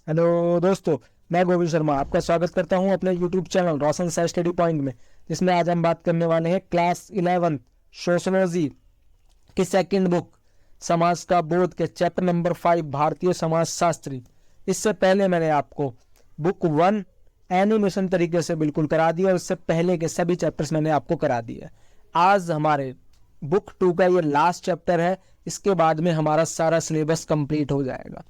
Hello दोस्तों, मैं गोविंद शर्मा आपका स्वागत करता हूं अपने YouTube चैनल रोशन सर स्टडी पॉइंट में, जिसमें आज हम बात करने वाले हैं क्लास 11 सोशोलॉजी की सेकंड बुक समाज का बोध के चैप्टर नंबर 5 भारतीय समाज शास्त्री। इससे पहले मैंने आपको बुक 1 एनिमेशन तरीके से बिल्कुल करा दिया और इससे पहले के सभी चैप्टर्स मैंने आपको करा दिए। आज हमारे बुक 2 का ये लास्ट चैप्टर है। इसके बाद में हमारा सारा सिलेबस कंप्लीट हो जाएगा।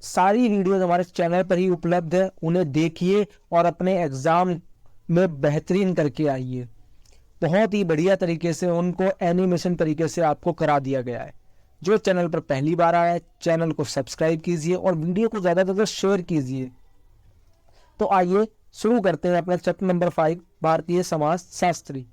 सारी वीडियोस हमारे चैनल पर ही उपलब्ध है, उन्हें देखिए और अपने एग्जाम में बेहतरीन करके आइए। बहुत ही बढ़िया तरीके से उनको एनिमेशन तरीके से आपको करा दिया गया है। जो चैनल पर पहली बार आया है, चैनल को सब्सक्राइब कीजिए और वीडियो को ज़्यादा से ज़्यादा शेयर कीजिए। तो आइए शुरू करते हैं अपना चैप्टर नंबर 5 भारतीय समाज शास्त्री।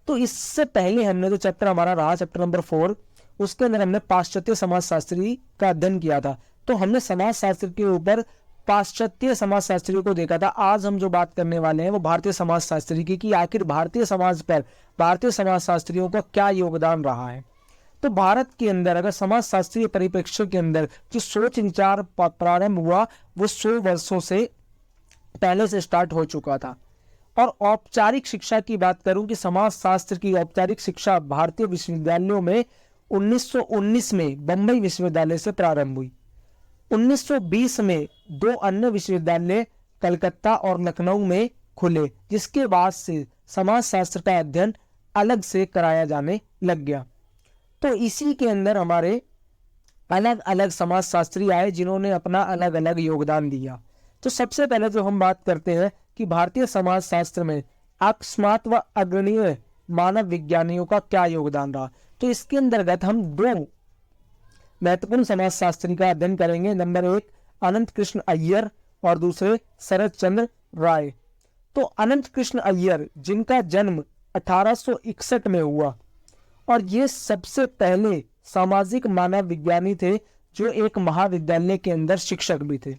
तो इससे पहले हमने जो चैप्टर हमारा रहा चैप्टर नंबर 4, उसके अंदर हमने पाश्चात्य समाज शास्त्री का अध्ययन किया था। तो हमने समाज शास्त्र के ऊपर पाश्चात्य समाज शास्त्रियों को देखा था। आज हम जो बात करने वाले हैं वो भारतीय समाज शास्त्री की, कि आखिर भारतीय समाज पर भारतीय समाज शास्त्रियों का क्या योगदान रहा है। तो भारत के अंदर अगर समाज शास्त्रीय परिप्रेक्ष्य के अंदर जो सोच विचार प्रारंभ हुआ वो 100 वर्षों से पहले से स्टार्ट हो चुका था। और औपचारिक शिक्षा की बात करूं कि समाज शास्त्र की औपचारिक शिक्षा भारतीय विश्वविद्यालयों में 1919 में बंबई विश्वविद्यालय से प्रारंभ हुई। 1920 में 2 अन्य विश्वविद्यालय कलकत्ता और लखनऊ में खुले, जिसके बाद से समाज शास्त्र का अध्ययन अलग से कराया जाने लग गया। तो इसी के अंदर हमारे अलग अलग समाज शास्त्री आए जिन्होंने अपना अलग अलग योगदान दिया। तो सबसे पहले जो हम बात करते हैं कि भारतीय समाज शास्त्र में अकस्मात व अग्रणीय मानव विज्ञानियों का क्या योगदान रहा। तो इसके अंतर्गत हम 2 महत्वपूर्ण समाज शास्त्री का अध्ययन करेंगे। नंबर 1 अनंत कृष्ण अय्यर और दूसरे शरद चंद्र राय। तो अनंत कृष्ण अय्यर जिनका जन्म 1861 में हुआ और ये सबसे पहले सामाजिक मानव विज्ञानी थे जो एक महाविद्यालय के अंदर शिक्षक भी थे।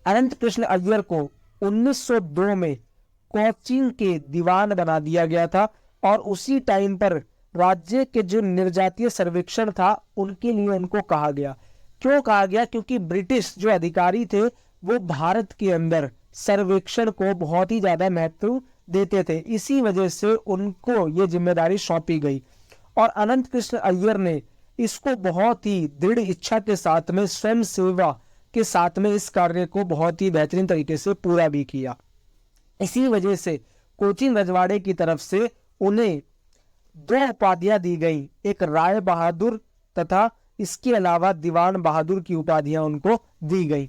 अनंत कृष्ण अय्यर को 1902 में कोचीन के दीवान बना दिया गया था और उसी टाइम पर राज्य के जो निर्जातीय सर्वेक्षण था उनके लिए उनको कहा गया। क्यों कहा गया? क्योंकि ब्रिटिश जो अधिकारी थे वो भारत के अंदर सर्वेक्षण को बहुत ही ज्यादा महत्व देते थे, इसी वजह से उनको ये जिम्मेदारी सौंपी गई। और अनंत कृष्ण अय्यर ने इसको बहुत ही दृढ़ इच्छा के साथ में, स्वयं सेवा के साथ में इस कार्य को बहुत ही बेहतरीन तरीके से पूरा भी किया। इसी वजह से कोचीन रजवाड़े की तरफ से उन्हें 2 उपाधियां दी गई, एक राय बहादुर तथा इसके अलावा दीवान बहादुर की उपाधियां उनको दी गई।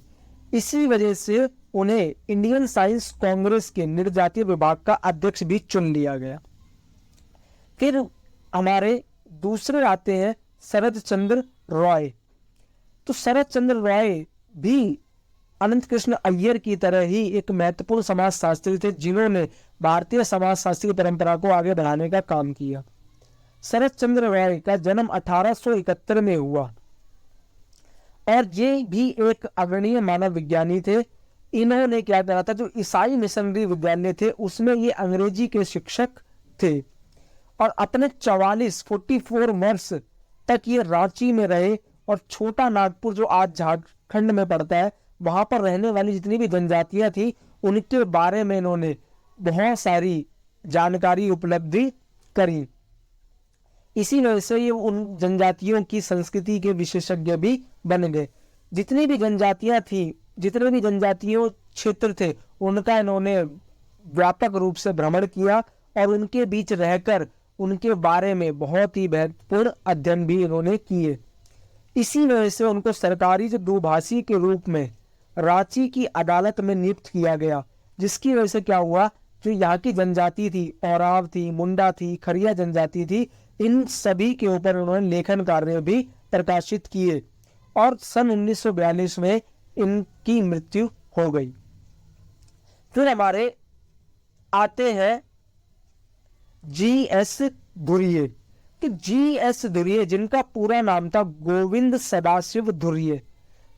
इसी वजह से उन्हें इंडियन साइंस कांग्रेस के निर्जातीय विभाग का अध्यक्ष भी चुन लिया गया। फिर हमारे दूसरे आते हैं शरद चंद्र रॉय। तो शरद चंद्र रॉय भी अनंत कृष्ण अय्यर की तरह ही एक महत्वपूर्ण समाज शास्त्री थे जिन्होंने भारतीय समाज शास्त्री परंपरा को आगे बढ़ाने का काम किया। शरद चंद्र रॉय का जन्म 1871 में हुआ और ये भी एक अग्रणीय मानव विज्ञानी थे। इन्होंने क्या करा था, जो ईसाई मिशनरी विद्यालय थे उसमें ये अंग्रेजी के शिक्षक थे और अपने 44 वर्ष तक ये रांची में रहे और छोटा नागपुर जो आज झारखंड में पड़ता है वहां पर रहने वाली जितनी भी जनजातियां थी उनके बारे में इन्होंने बहुत सारी जानकारी उपलब्धि करी। इसी वजह से ये उन जनजातियों की संस्कृति के विशेषज्ञ भी बन गए। जितनी भी जनजातियां थी, जितने भी जनजातियों क्षेत्र थे, उनका इन्होंने व्यापक रूप से भ्रमण किया और उनके बीच रहकर उनके बारे में बहुत ही महत्वपूर्ण अध्ययन भी इन्होंने किए। इसी वजह से उनको सरकारी जो दुभाषी के रूप में रांची की अदालत में नियुक्त किया गया, जिसकी वजह से क्या हुआ, जो यहाँ की जनजाति थी, औराव थी, मुंडा थी, खरिया जनजाति थी, इन सभी के ऊपर उन्होंने लेखन कार्य भी प्रकाशित किए और सन 1942 में इनकी मृत्यु हो गई। फिर हमारे आते हैं जी.एस. धुर्ये। कि जी.एस. धुर्ये जिनका पूरा नाम था गोविंद सदाशिव धुर्ये,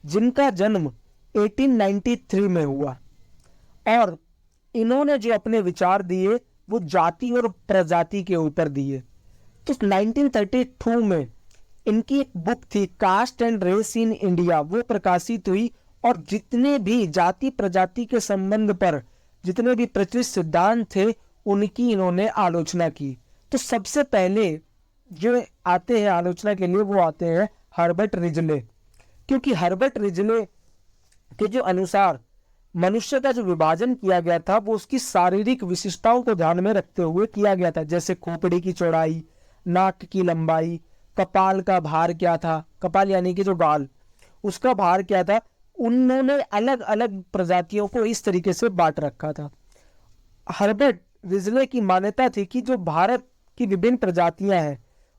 जिनका जन्म 1893 में हुआ और इन्होंने जो अपने विचार दिए वो जाति और प्रजाति के ऊपर दिए। तो 1932 में इनकी एक बुक थी caste and race in India, वो प्रकाशित हुई और जितने भी जाति प्रजाति के संबंध पर जितने भी प्रचलित सिद्धांत थे उनकी इन्होंने आलोचना की। तो सबसे पहले जो आते हैं आलोचना के लिए वो आते हैं हर्बर्ट रिजले, क्योंकि हर्बर्ट रिजले के जो अनुसार मनुष्य का जो विभाजन किया गया था वो उसकी शारीरिक विशिष्टताओं को ध्यान में रखते हुए किया गया था, जैसे खोपड़ी की चौड़ाई, नाक की लंबाई, कपाल का भार क्या था, कपाल यानी कि जो गाल, उसका भार क्या था। उन्होंने अलग अलग प्रजातियों को इस तरीके से बांट रखा था। हर्बर्ट रिजले की मान्यता थी कि जो भारत की विभिन्न प्रजातियां हैं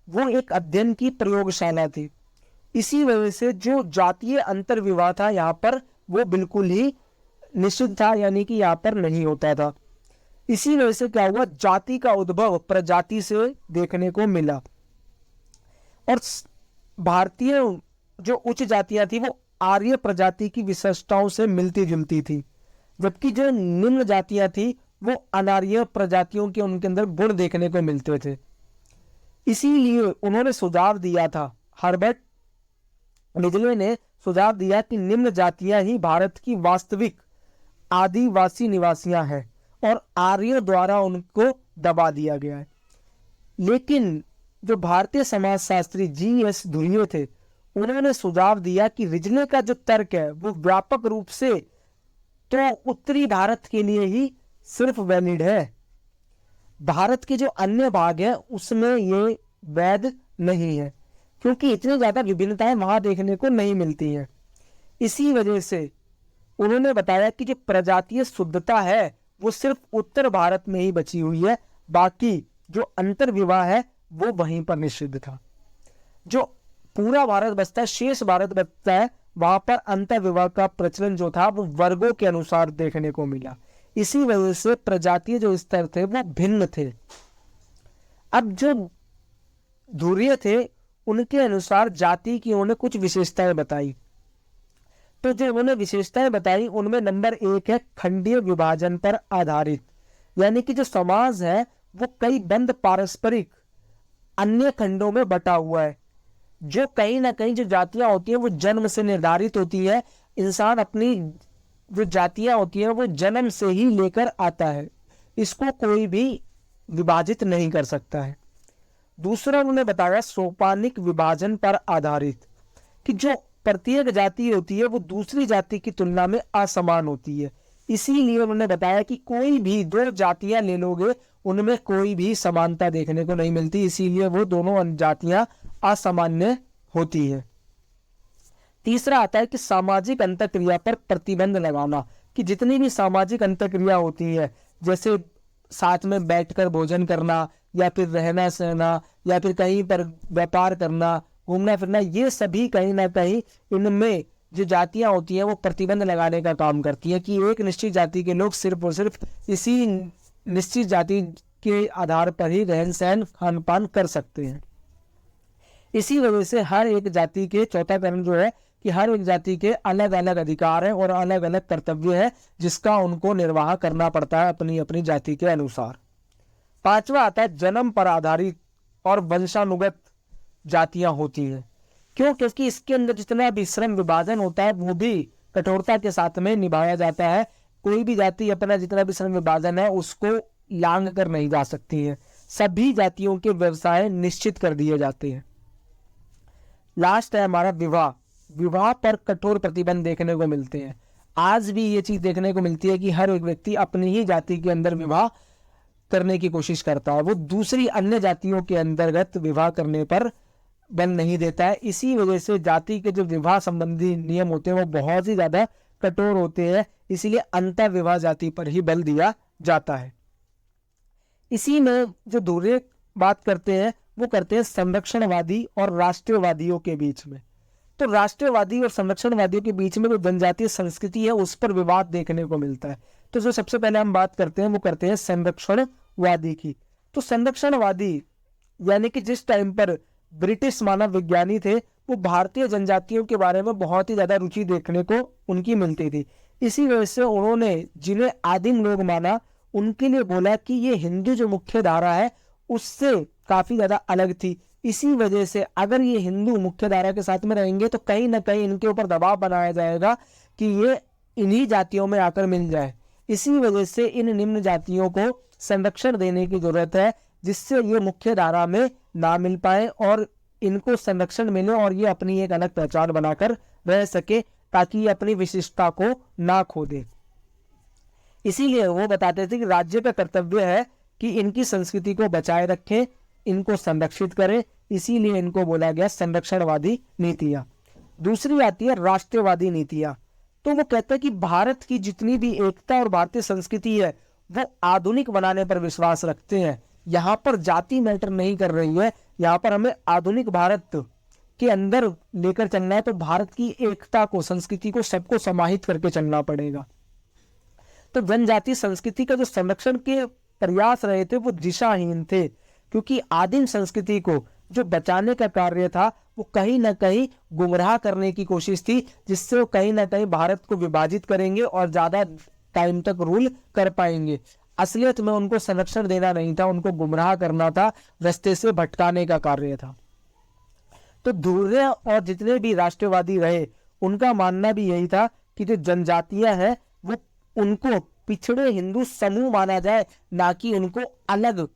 वो एक अध्ययन की प्रयोगशाला थी। इसी वजह से जो जातीय अंतर्विवाह था यहाँ पर वो बिल्कुल ही निषिद्ध था, यानी कि यहाँ पर नहीं होता था। इसी वजह से क्या हुआ, जाति का उद्भव प्रजाति से देखने को मिला और भारतीय जो उच्च जातियां थी वो आर्य प्रजाति की विशेषताओं से मिलती जुलती थी, जबकि जो निम्न जातियां थी वो अनार्य प्रजातियों के उनके अंदर गुण देखने को मिलते थे। इसीलिए उन्होंने सुझाव दिया था, हर्बर्ट रिजले ने सुझाव दिया कि निम्न जातियां ही भारत की वास्तविक आदिवासी निवासियां हैं और आर्य द्वारा उनको दबा दिया गया है। लेकिन जो भारतीय समाजशास्त्री जी.एस. धुर्वे थे उन्होंने सुझाव दिया कि रिजले का जो तर्क है वो व्यापक रूप से तो उत्तरी भारत के लिए ही सिर्फ वैलिड है, भारत के जो अन्य भाग है उसमें ये वैध नहीं है, क्योंकि इतनी ज्यादा विभिन्नताएं वहां देखने को नहीं मिलती हैं। इसी वजह से उन्होंने बताया कि जो प्रजातीय शुद्धता है वो सिर्फ उत्तर भारत में ही बची हुई है, बाकी जो अंतर विवाह है वो वहीं पर निषिद्ध था। जो पूरा भारत बचता है, शेष भारत बचता है, वहां पर अंतर विवाह का प्रचलन जो था वो वर्गों के अनुसार देखने को मिला। इसी वजह से प्रजातीय जो स्तर थे वो भिन्न थे। अब जो धुर्वे थे उनके अनुसार जाति की उन्होंने कुछ विशेषताएं बताई। तो जो उन्होंने विशेषताएं बताई उनमें नंबर 1 है खंडीय विभाजन पर आधारित, यानी कि जो समाज है वो कई बंद पारस्परिक अन्य खंडों में बटा हुआ है। जो कहीं ना कहीं जो जातियां होती हैं वो जन्म से निर्धारित होती है, इंसान अपनी जो जातियां होती हैं वो जन्म से ही लेकर आता है, इसको कोई भी विभाजित नहीं कर सकता है। दूसरा उन्होंने बताया सोपानिक विभाजन पर आधारित, कि जो प्रत्येक जाति होती है वो दूसरी जाति की तुलना में असमान होती है। इसीलिए उन्होंने बताया कि कोई भी दो जातियां ले लोगे उनमें कोई भी समानता देखने को नहीं मिलती, इसीलिए वो दोनों जातियां असामान्य होती है। तीसरा आता है कि सामाजिक अंतःक्रिया पर प्रतिबंध लगाना, कि जितनी भी सामाजिक अंतःक्रिया होती है, जैसे साथ में बैठकर भोजन करना या फिर रहना सहना या फिर कहीं पर व्यापार करना, घूमना फिरना, ये सभी कहीं ना कहीं इनमें जो जातियां होती हैं वो प्रतिबंध लगाने का काम करती हैं कि एक निश्चित जाति के लोग सिर्फ और सिर्फ इसी निश्चित जाति के आधार पर ही रहन सहन खान पान कर सकते हैं। इसी वजह से हर एक जाति के, चौथा कारण जो है कि हर एक जाति के अलग अलग अधिकार हैं और अलग अलग कर्तव्य है जिसका उनको निर्वाह करना पड़ता है अपनी अपनी जाति के अनुसार। पांचवा आता है जन्म पर आधारित और वंशानुगत जातियां होती हैं। क्यों? क्योंकि इसके अंदर जितना भी श्रम विभाजन होता है वो भी कठोरता के साथ में निभाया जाता है। कोई भी जाति अपना जितना भी श्रम विभाजन है उसको लांघ कर नहीं जा सकती है। सभी जातियों के व्यवसाय निश्चित कर दिए जाते हैं। लास्ट है हमारा विवाह। विवाह पर कठोर प्रतिबंध देखने को मिलते हैं। आज भी ये चीज देखने को मिलती है कि हर एक व्यक्ति अपनी ही जाति के अंदर विवाह करने की कोशिश करता है, वो दूसरी अन्य जातियों के अंतर्गत विवाह करने पर बल नहीं देता है। इसी वजह से जाति के जो विवाह संबंधी नियम होते हैं वो बहुत ही ज्यादा कठोर होते हैं, इसीलिए अंतर विवाह जाति पर ही बल दिया जाता है। इसी में जो धुर्वे बात करते हैं वो करते हैं संरक्षणवादी और राष्ट्रवादियों के बीच में। तो राष्ट्रवादी और संरक्षणवादियों के बीच में जो जनजातीय संस्कृति है उस पर विवाद देखने को मिलता है। तो जो सबसे पहले हम बात करते हैं वो करते हैं संरक्षणवादी की। तो संरक्षणवादी यानी कि जिस टाइम पर ब्रिटिश मानव विज्ञानी थे वो भारतीय जनजातियों के बारे में बहुत ही ज्यादा रुचि देखने को उनकी मिलती थी। इसी वजह से उन्होंने जिन्हें आदिम लोग माना उनके लिए बोला कि ये हिंदू जो मुख्य धारा है उससे काफी ज्यादा अलग थी। इसी वजह से अगर ये हिंदू मुख्य धारा के साथ में रहेंगे तो कहीं ना कहीं इनके ऊपर दबाव बनाया जाएगा कि ये इन्हीं जातियों में आकर मिल जाए। इसी वजह से इन निम्न जातियों को संरक्षण देने की जरूरत है, जिससे ये मुख्य धारा में ना मिल पाए और इनको संरक्षण मिले और ये अपनी एक अलग पहचान बनाकर रह सके, ताकि ये अपनी विशिष्टता को ना खो दे। इसीलिए वो बताते थे कि राज्य का कर्तव्य है कि इनकी संस्कृति को बचाए रखें, इनको संरक्षित करें। इसीलिए इनको बोला गया संरक्षणवादी नीतियां। दूसरी आती है राष्ट्रवादी नीतियां। तो वो कहते हैं कि भारत की जितनी भी एकता और भारतीय संस्कृति है वो आधुनिक बनाने पर विश्वास रखते हैं। यहाँ पर जाति मैटर नहीं कर रही है, यहाँ पर हमें आधुनिक भारत के अंदर लेकर चलना है। तो भारत की एकता को, संस्कृति को, सबको समाहित करके चलना पड़ेगा। तो जनजातीय संस्कृति का जो संरक्षण के प्रयास रहे थे वो दिशाहीन थे, क्योंकि आदिम संस्कृति को जो बचाने का कार्य था वो कहीं ना कहीं गुमराह करने की कोशिश थी, जिससे वो कहीं ना कहीं भारत को विभाजित करेंगे और ज्यादा टाइम तक रूल कर पाएंगे। असलियत में उनको संरक्षण देना नहीं था, उनको गुमराह करना था, रास्ते से भटकाने का कार्य था। तो दूसरे और जितने भी राष्ट्रवादी रहे उनका मानना भी यही था कि जो जनजातियां हैं वो उनको पिछड़े हिंदू समूह माना जाए, ना कि उनको अलग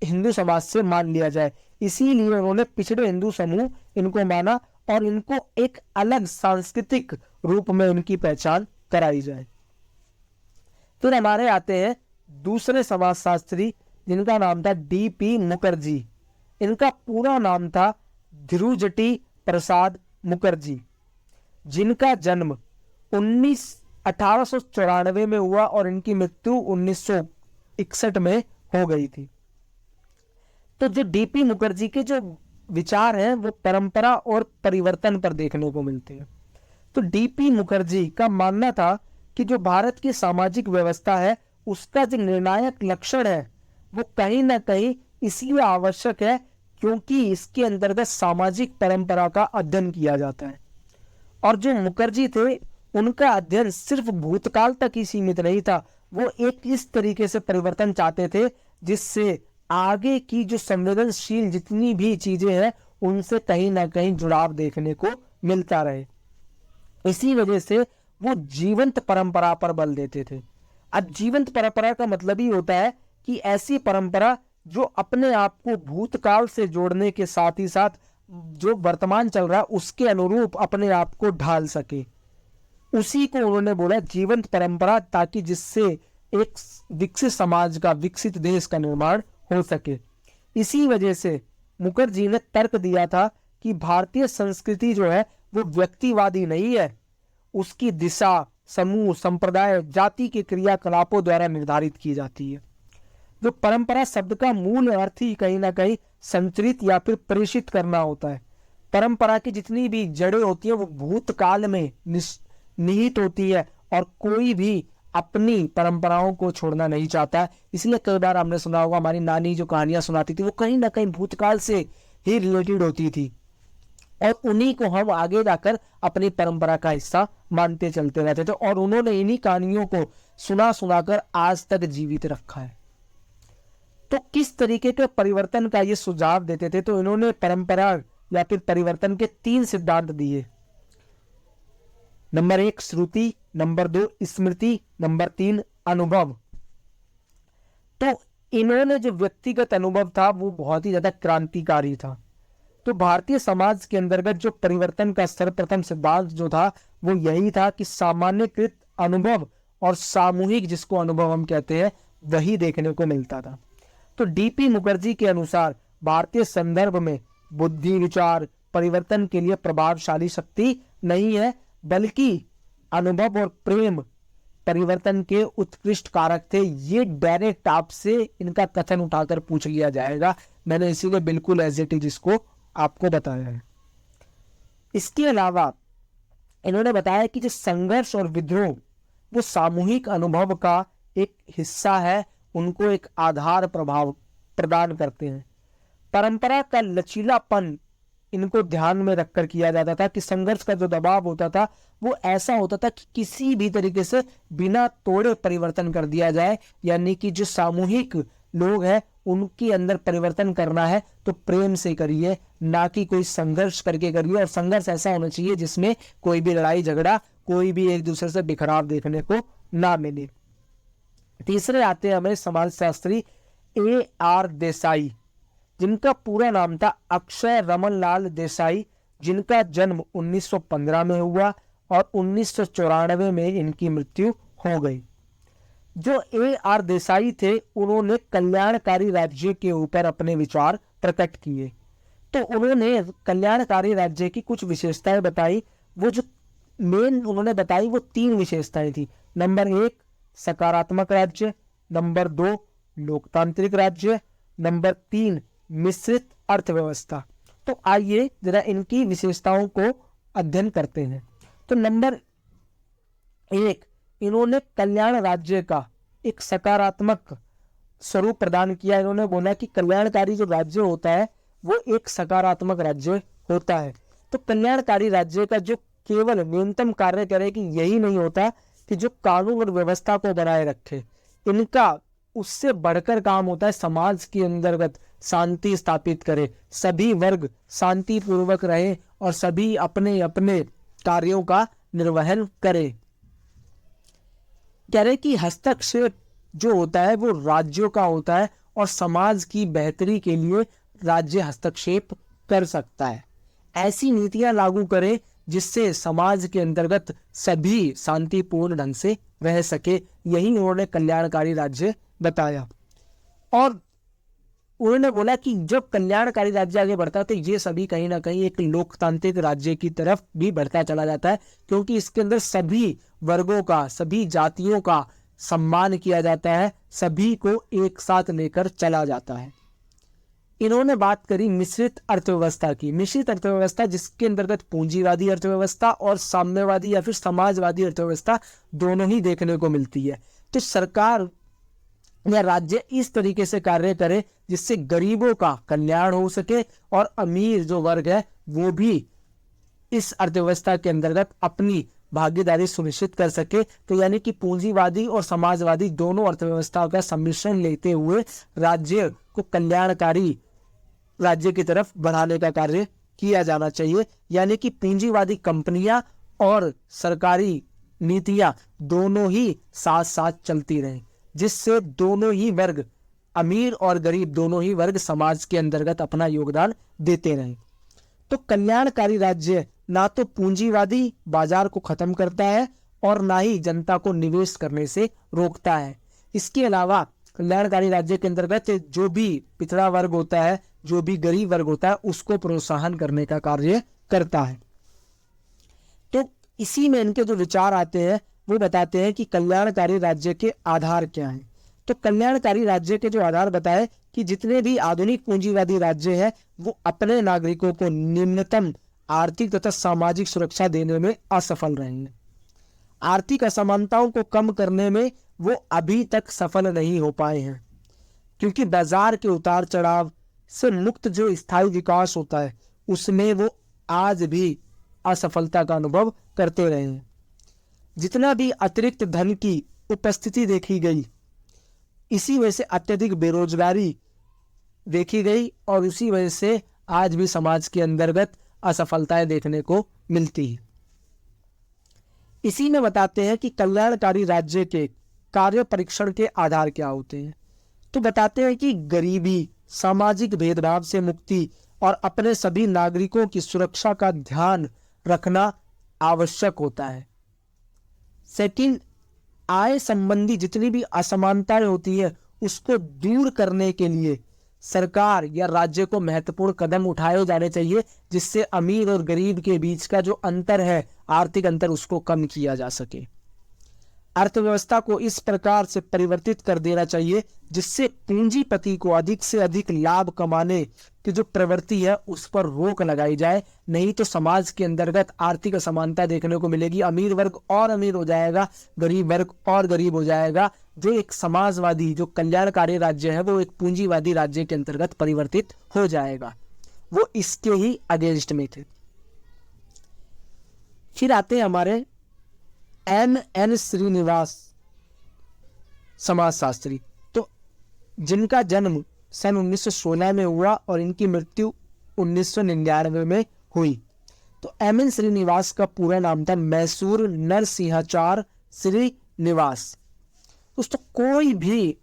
हिंदू समाज से मान लिया जाए। इसीलिए उन्होंने पिछड़े हिंदू समूह इनको माना और इनको एक अलग सांस्कृतिक रूप में उनकी पहचान कराई जाए। फिर हमारे आते हैं दूसरे समाजशास्त्री, जिनका नाम था D.P. मुखर्जी। इनका पूरा नाम था ध्रुवजटी प्रसाद मुखर्जी, जिनका जन्म 1894 में हुआ और इनकी मृत्यु 1961 में हो गई थी। तो जो D.P. मुखर्जी के जो विचार हैं वो परंपरा और परिवर्तन पर देखने को मिलते हैं। तो D.P. मुखर्जी का मानना था कि जो भारत की सामाजिक व्यवस्था है उसका जो निर्णायक लक्षण है वो कहीं ना कहीं इसलिए आवश्यक है क्योंकि इसके अंतर्गत सामाजिक परंपरा का अध्ययन किया जाता है। और जो मुखर्जी थे उनका अध्ययन सिर्फ भूतकाल तक ही सीमित नहीं था, वो एक इस तरीके से परिवर्तन चाहते थे जिससे आगे की जो संवेदनशील जितनी भी चीजें हैं उनसे कहीं ना कहीं जुड़ाव देखने को मिलता रहे। इसी वजह से वो जीवंत परंपरा पर बल देते थे। अब जीवंत परंपरा का मतलब ही होता है कि ऐसी परंपरा जो अपने आप को भूतकाल से जोड़ने के साथ ही साथ जो वर्तमान चल रहा है उसके अनुरूप अपने आप को ढाल सके। उसी को उन्होंने बोला जीवंत परंपरा, ताकि जिससे एक विकसित समाज का, विकसित देश का निर्माण हो सके। इसी वजह से मुखर्जी ने तर्क दिया था कि भारतीय संस्कृति जो है वो व्यक्तिवादी नहीं है, उसकी दिशा समूह, संप्रदाय, जाति के क्रियाकलापों द्वारा निर्धारित की जाती है। जो परंपरा शब्द का मूल अर्थ ही कहीं ना कहीं संचरित या फिर प्रेषित करना होता है। परंपरा की जितनी भी जड़ें होती है वो भूतकाल में निहित होती है और कोई भी अपनी परंपराओं को छोड़ना नहीं चाहता। इसलिए कई बार हमने सुना होगा, हमारी नानी जो कहानियां सुनाती थी वो कहीं ना कहीं भूतकाल से ही रिलेटेड होती थी और उन्हीं को हम आगे जाकर अपनी परंपरा का हिस्सा मानते चलते रहते थे और उन्होंने इन्हीं कहानियों को सुना सुनाकर आज तक जीवित रखा है। तो किस तरीके के परिवर्तन का ये सुझाव देते थे? तो इन्होंने परंपरा या फिर परिवर्तन के 3 सिद्धांत दिए। नंबर 1 श्रुति, नंबर 2 स्मृति, नंबर 3 अनुभव। तो इन्होंने जो व्यक्तिगत अनुभव था वो बहुत ही ज्यादा क्रांतिकारी था। तो भारतीय समाज के अंतर्गत जो परिवर्तन का सर्वप्रथम सिद्धांत जो था वो यही था कि सामान्यकृत अनुभव और सामूहिक, जिसको अनुभव हम कहते हैं, वही देखने को मिलता था। तो D.P. मुखर्जी के अनुसार भारतीय संदर्भ में बुद्धि विचार परिवर्तन के लिए प्रभावशाली शक्ति नहीं है, बल्कि अनुभव और प्रेम परिवर्तन के उत्कृष्ट कारक थे। ये डायरेक्ट आपसे इनका कथन उठाकर पूछ लिया जाएगा, मैंने इसीलिए बिल्कुल एज इट इज इसको आपको बताया है। इसके अलावा इन्होंने बताया कि जो संघर्ष और विद्रोह वो सामूहिक अनुभव का एक हिस्सा है, उनको एक आधार प्रभाव प्रदान करते हैं। परंपरा का लचीलापन इनको ध्यान में रखकर किया जाता था कि संघर्ष का जो दबाव होता था वो ऐसा होता था कि किसी भी तरीके से बिना तोड़े परिवर्तन कर दिया जाए, यानी कि जो सामूहिक लोग हैं उनके अंदर परिवर्तन करना है तो प्रेम से करिए, ना कि कोई संघर्ष करके करिए। और संघर्ष ऐसा होना चाहिए जिसमें कोई भी लड़ाई झगड़ा, कोई भी एक दूसरे से बिखराव देखने को ना मिले। तीसरे आते हैं हमें समाजशास्त्री AR देसाई, जिनका पूरा नाम था अक्षय रमन लाल देसाई, जिनका जन्म 1915 में हुआ और 1994 में इनकी मृत्यु हो गई। जो AR देसाई थे उन्होंने कल्याणकारी राज्य के ऊपर अपने विचार प्रकट किए। तो उन्होंने कल्याणकारी राज्य की कुछ विशेषताएं बताई। वो जो मेन उन्होंने बताई वो 3 विशेषताएं थी। नंबर 1 सकारात्मक राज्य, नंबर 2 लोकतांत्रिक राज्य, नंबर 3 मिश्रित अर्थव्यवस्था। तो आइए जरा इनकी विशेषताओं को अध्ययन करते हैं। तो नंबर 1, इन्होंने कल्याण राज्य का एक सकारात्मक स्वरूप प्रदान किया। इन्होंने बोला कि कल्याणकारी जो राज्य होता है वो एक सकारात्मक राज्य होता है। तो कल्याणकारी राज्य का जो केवल न्यूनतम कार्य करे कि यही नहीं होता कि जो कानून और व्यवस्था को बनाए रखे, इनका उससे बढ़कर काम होता है समाज के अंतर्गत शांति स्थापित करे, सभी वर्ग शांति पूर्वक रहे और सभी अपने अपने कार्यों का निर्वहन करे। कह रहे कि हस्तक्षेप जो होता है वो राज्यों का होता है और समाज की बेहतरी के लिए राज्य हस्तक्षेप कर सकता है। ऐसी नीतियां लागू करें जिससे समाज के अंतर्गत सभी शांतिपूर्ण ढंग से रह सके। यही उन्होंने कल्याणकारी राज्य बताया। और उन्होंने बोला कि जब कल्याणकारी राज्य आगे बढ़ता है तो ये सभी कहीं ना कहीं एक लोकतांत्रिक राज्य की तरफ भी बढ़ता चला जाता है, क्योंकि इसके अंदर सभी वर्गों का, सभी जातियों का सम्मान किया जाता है, सभी को एक साथ लेकर चला जाता है। इन्होंने बात करी मिश्रित अर्थव्यवस्था की। मिश्रित अर्थव्यवस्था जिसके अंतर्गत पूंजीवादी अर्थव्यवस्था और साम्यवादी या फिर समाजवादी अर्थव्यवस्था दोनों ही देखने को मिलती है। तो सरकार या राज्य इस तरीके से कार्य करे जिससे गरीबों का कल्याण हो सके और अमीर जो वर्ग है वो भी इस अर्थव्यवस्था के अंतर्गत अपनी भागीदारी सुनिश्चित कर सके। तो यानी कि पूंजीवादी और समाजवादी दोनों अर्थव्यवस्थाओं का सम्मिश्रण लेते हुए राज्य को कल्याणकारी राज्य की तरफ बढ़ाने का कार्य किया जाना चाहिए। यानी कि पूंजीवादी कंपनियां और सरकारी नीतियां दोनों ही साथ साथ चलती रहें, जिससे दोनों ही वर्ग, अमीर और गरीब दोनों ही वर्ग समाज के अंतर्गत अपना योगदान देते रहें। तो कल्याणकारी राज्य ना तो पूंजीवादी बाजार को खत्म करता है और ना ही जनता को निवेश करने से रोकता है। इसके अलावा कल्याणकारी राज्य के अंतर्गत जो भी पिछड़ा वर्ग होता है, जो भी गरीब वर्ग होता है, उसको प्रोत्साहन करने का कार्य करता है। तो इसी में इनके जो विचार आते हैं वो बताते हैं कि कल्याणकारी राज्य के आधार क्या हैं। तो कल्याणकारी राज्य के जो आधार बताए कि जितने भी आधुनिक पूंजीवादी राज्य हैं वो अपने नागरिकों को निम्नतम आर्थिक तथा सामाजिक सुरक्षा देने में असफल रहे हैं। आर्थिक असमानताओं को कम करने में वो अभी तक सफल नहीं हो पाए हैं, क्योंकि बाजार के उतार चढ़ाव से मुक्त जो स्थायी विकास होता है उसमें वो आज भी असफलता का अनुभव करते रहे हैं। जितना भी अतिरिक्त धन की उपस्थिति देखी गई, इसी वजह से अत्यधिक बेरोजगारी देखी गई और उसी वजह से आज भी समाज के अंतर्गत असफलताएं देखने को मिलती है। इसी में बताते हैं कि कल्याणकारी राज्य के कार्य परीक्षण के आधार क्या होते हैं। तो बताते हैं कि गरीबी, सामाजिक भेदभाव से मुक्ति और अपने सभी नागरिकों की सुरक्षा का ध्यान रखना आवश्यक होता है। सेकंड, आय संबंधी जितनी भी असमानताएं होती है उसको दूर करने के लिए सरकार या राज्य को महत्वपूर्ण कदम उठाए जाने चाहिए, जिससे अमीर और गरीब के बीच का जो अंतर है, आर्थिक अंतर, उसको कम किया जा सके। अर्थव्यवस्था को इस प्रकार से परिवर्तित कर देना चाहिए जिससे पूंजीपति को अधिक से अधिक लाभ कमाने की जो प्रवृत्ति है उस पर रोक लगाई जाए। नहीं तो समाज के अंतर्गत आर्थिक असमानता देखने को मिलेगी। अमीर वर्ग और अमीर हो जाएगा, गरीब वर्ग और गरीब हो जाएगा। जो एक समाजवादी, जो कल्याणकारी राज्य है वो एक पूंजीवादी राज्य के अंतर्गत परिवर्तित हो जाएगा। वो इसके ही अगेंस्ट में थे। फिर आते हैं हमारे M.N. श्रीनिवास समाजशास्त्री, तो जिनका जन्म सन 1916 में हुआ और इनकी मृत्यु 1999 में हुई। तो एम.एन. श्रीनिवास का पूरा नाम था मैसूर नरसिंहाचार श्रीनिवास। दोस्तों कोई भी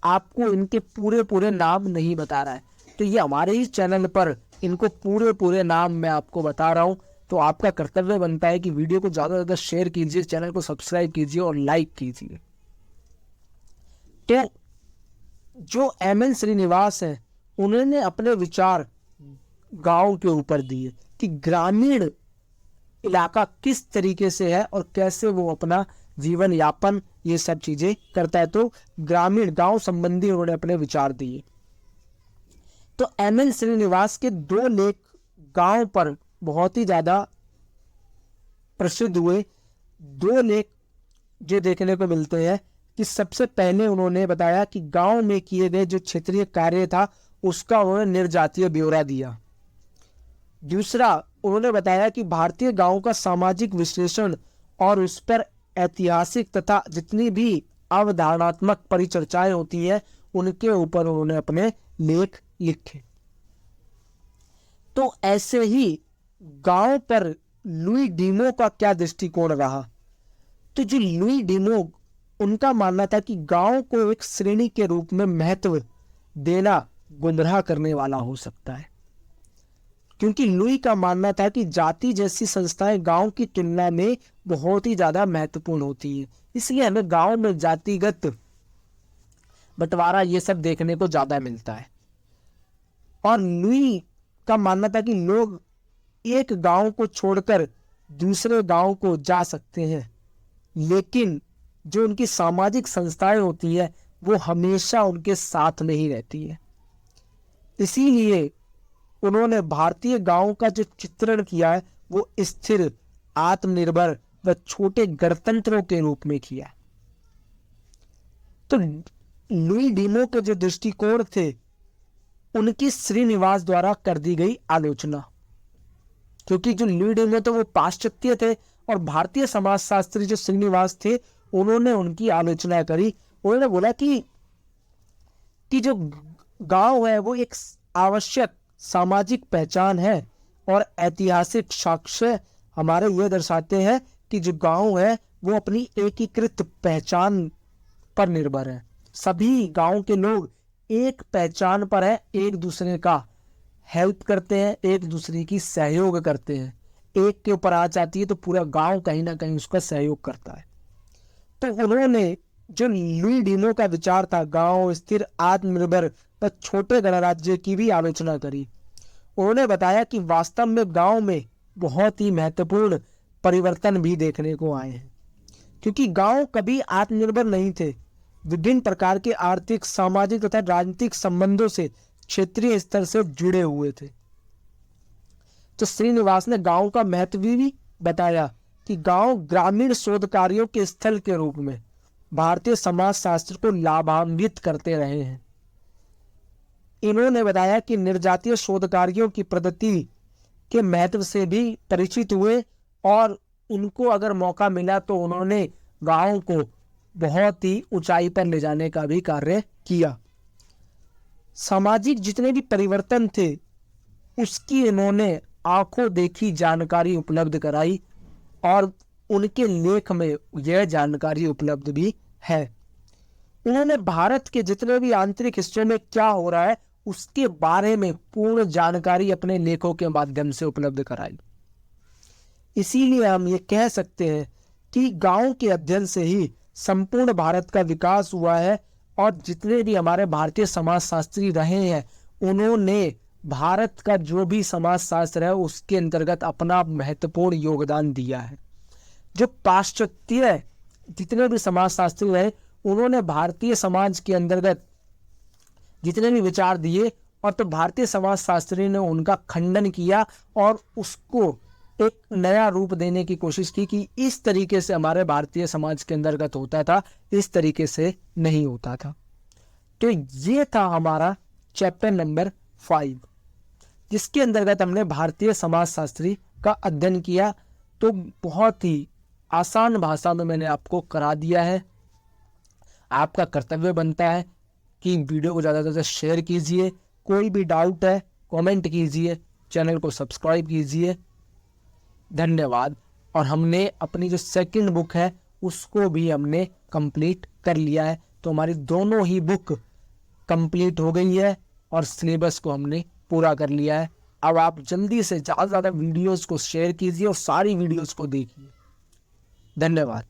आपको इनके पूरे पूरे नाम नहीं बता रहा है, तो ये हमारे ही चैनल पर इनको पूरे पूरे नाम मैं आपको बता रहा हूँ। तो आपका कर्तव्य बनता है कि वीडियो को ज़्यादा से ज़्यादा शेयर कीजिए, चैनल को सब्सक्राइब कीजिए और लाइक कीजिए। तो जो एम.एन. श्रीनिवास है उन्होंने अपने विचार गांव के ऊपर दिए कि ग्रामीण इलाका किस तरीके से है और कैसे वो अपना जीवन यापन ये सब चीजें करता है। तो ग्रामीण गांव संबंधी उन्होंने अपने विचार दिए। तो एम.एन. श्रीनिवास के 2 लेख गांव पर बहुत ही ज्यादा प्रसिद्ध हुए। 2 लेख जो देखने को मिलते हैं कि सबसे पहले उन्होंने बताया कि गांव में किए गए जो क्षेत्रीय कार्य था उसका उन्होंने निर्जातीय ब्यौरा दिया। दूसरा उन्होंने बताया कि भारतीय गांव का सामाजिक विश्लेषण और उस पर ऐतिहासिक तथा जितनी भी अवधारणात्मक परिचर्चाएं होती हैं उनके ऊपर उन्होंने अपने लेख लिखे। तो ऐसे ही गांव पर लुई डीमो का क्या दृष्टिकोण रहा। तो जो लुई डीमो, उनका मानना था कि गांव को एक श्रेणी के रूप में महत्व देना गुमराह करने वाला हो सकता है, क्योंकि लुई का मानना था कि जाति जैसी संस्थाएं गांव की तुलना में बहुत ही ज्यादा महत्वपूर्ण होती है, इसलिए हमें गांव में जातिगत बंटवारा ये सब देखने को ज्यादा मिलता है। और लुई का मानना था कि लोग एक गांव को छोड़कर दूसरे गांव को जा सकते हैं, लेकिन जो उनकी सामाजिक संस्थाएं होती है वो हमेशा उनके साथ में ही रहती है। इसीलिए उन्होंने भारतीय गांव का जो चित्रण किया है वो स्थिर, आत्मनिर्भर व छोटे गणतंत्रों के रूप में किया। तो लुई डीमो के जो दृष्टिकोण थे उनकी श्रीनिवास द्वारा कर दी गई आलोचना, क्योंकि जो लुई डीमो थे वो पाश्चात्य थे और भारतीय समाजशास्त्री जो श्रीनिवास थे उन्होंने उनकी आलोचना करी। उन्होंने बोला कि जो गांव है वो एक आवश्यक सामाजिक पहचान है और ऐतिहासिक साक्ष्य हमारे ये दर्शाते हैं कि जो गांव है वो अपनी एकीकृत पहचान पर निर्भर है। सभी गांव के लोग एक पहचान पर है, एक दूसरे का हेल्प करते हैं, एक दूसरे की सहयोग करते हैं। एक के ऊपर आ जाती है तो पूरा गांव कहीं ना कहीं उसका सहयोग करता है। तो उन्होंने जो लुई डीमो का विचार था गांव स्थिर, आत्मनिर्भर व छोटे गणराज्य की भी आलोचना करी। उन्होंने बताया कि वास्तव में गांव में बहुत ही महत्वपूर्ण परिवर्तन भी देखने को आए हैं, क्योंकि गांव कभी आत्मनिर्भर नहीं थे। विभिन्न प्रकार के आर्थिक, सामाजिक तथा राजनीतिक संबंधों से क्षेत्रीय स्तर से जुड़े हुए थे। तो श्रीनिवास ने गांव का महत्व भी बताया कि गांव ग्रामीण शोध कार्यों के स्थल के रूप में भारतीय समाज शास्त्र को लाभान्वित करते रहे हैं। इन्होंने बताया कि निर्जातीय शोध कार्यों की पद्धति के महत्व से भी परिचित हुए और उनको अगर मौका मिला तो उन्होंने गांव को बहुत ही ऊंचाई पर ले जाने का भी कार्य किया। सामाजिक जितने भी परिवर्तन थे उसकी इन्होंने आंखों देखी जानकारी उपलब्ध कराई और उनके लेख में यह जानकारी उपलब्ध भी है। उन्होंने भारत के जितने भी आंतरिक हिस्सों में क्या हो रहा है उसके बारे में पूर्ण जानकारी अपने लेखों के माध्यम से उपलब्ध कराई। इसीलिए हम ये कह सकते हैं कि गांव के अध्ययन से ही संपूर्ण भारत का विकास हुआ है और जितने भी हमारे भारतीय समाजशास्त्री रहे हैं उन्होंने भारत का जो भी समाजशास्त्र है उसके अंतर्गत अपना महत्वपूर्ण योगदान दिया है। जो पाश्चात्य जितने भी समाजशास्त्री रहे उन्होंने भारतीय समाज के अंतर्गत जितने भी विचार दिए और तो भारतीय समाजशास्त्री ने उनका खंडन किया और उसको एक नया रूप देने की कोशिश की कि इस तरीके से हमारे भारतीय समाज के अंतर्गत होता था, इस तरीके से नहीं होता था। तो ये था हमारा चैप्टर नंबर 5 जिसके अंतर्गत हमने भारतीय समाजशास्त्री का अध्ययन किया। तो बहुत ही आसान भाषा में मैंने आपको करा दिया है। आपका कर्तव्य बनता है कि वीडियो को ज़्यादा से ज़्यादा शेयर कीजिए। कोई भी डाउट है कमेंट कीजिए, चैनल को सब्सक्राइब कीजिए। धन्यवाद। और हमने अपनी जो सेकंड बुक है उसको भी हमने कंप्लीट कर लिया है। तो हमारी दोनों ही बुक कंप्लीट हो गई है और सिलेबस को हमने पूरा कर लिया है। अब आप जल्दी से ज़्यादा वीडियोस को शेयर कीजिए और सारी वीडियोस को देखिए। धन्यवाद।